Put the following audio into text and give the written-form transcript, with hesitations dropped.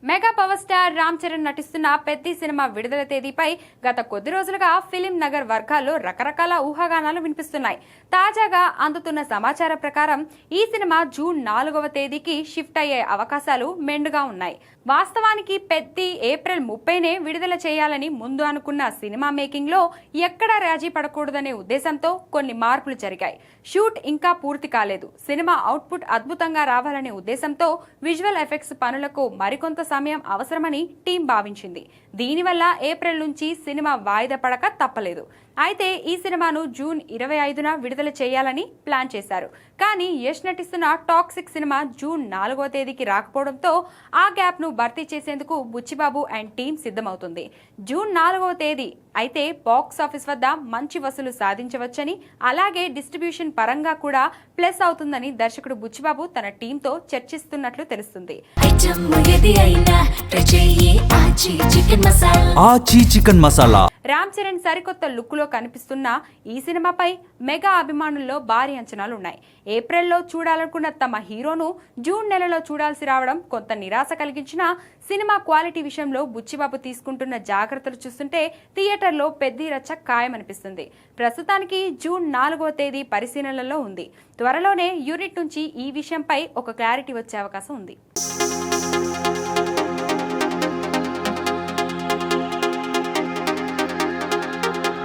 Mega power star Ram Charan నటిస్తున్న Peddi cinema విడుదల తేదీపై గత కొద్ది రోజులుగా ఫిలిం నగర్ వర్గాల్లో రకరకాల ఊహాగానాలు వినిపిస్తున్నాయి. తాజాగా అందుతున్న సమాచారం ప్రకారం ఈ సినిమా జూన్ 4వ తేదీకి షిఫ్ట్ అయ్యే అవకాశాలు మెండుగా ఉన్నాయి. వాస్తవానికి పెద్ది ఏప్రిల్ 30నే విడుదల చేయాలని ముందు అనుకున్న సినిమా మేకింగ్ లో ఎక్కడా రాజీ పడకూడదనే ఉద్దేశంతో కొన్ని మార్పులు జరిగాయి. షూట్ ఇంకా పూర్తి కాలేదు. సినిమా అవుట్పుట్ అద్భుతంగా రావాలనే ఉద్దేశంతో విజువల్ ఎఫెక్ట్స్ పనులకు మరికొంత సమయం అవసరమని టీం భావించింది. దీనివల్ల ఏప్రిల్ నుంచి సినిమా వాయిదా పడక తప్పలేదు. అయితే ఈ సినిమాను జూన్ 25న విడుదల చేయాలని ప్లాన్ చేశారు. కానీ యష్ నటిస్తున్న టాక్సిక్ సినిమా జూన్ 4వ తేదీకి రాకపోవడంతో ఆ గ్యాప్ ను భర్తీ చేసేందుకు బుచ్చిబాబు అండ్ టీం సిద్ధమవుతుంది. జూన్ 4వ తేదీ అయితే బాక్స్ ఆఫీస్ వద్ద మంచి వసూలు సాధించవచ్చని, అలాగే డిస్ట్రిబ్యూషన్ పరంగా కూడా ప్లస్ అవుతుందని దర్శకుడు బుచ్చిబాబు తన టీంతో చర్చిస్తున్నట్లు తెలుస్తుంది. రామ్ చరణ్ సరికొత్త లుక్ లో కనిపిస్తున్న ఈ సినిమాపై మెగా అభిమానుల్లో భారీ అంచనాలున్నాయి. ఏప్రిల్లో చూడాలనుకున్న తమ హీరోను జూన్ నెలలో చూడాల్సి రావడం కొంత నిరాశ కలిగించినా సినిమా క్వాలిటీ విషయంలో బుచ్చిబాబు తీసుకుంటున్న జాగ్రత్తలు చూస్తుంటే థియేటర్లో పెద్ద రచ్చ ఖాయమనిపిస్తుంది. ప్రస్తుతానికి జూన్ 4వ తేదీ పరిశీలనలో ఉంది. త్వరలోనే యూనిట్ నుంచి ఈ విషయంపై ఒక క్లారిటీ వచ్చే అవకాశం ఉంది.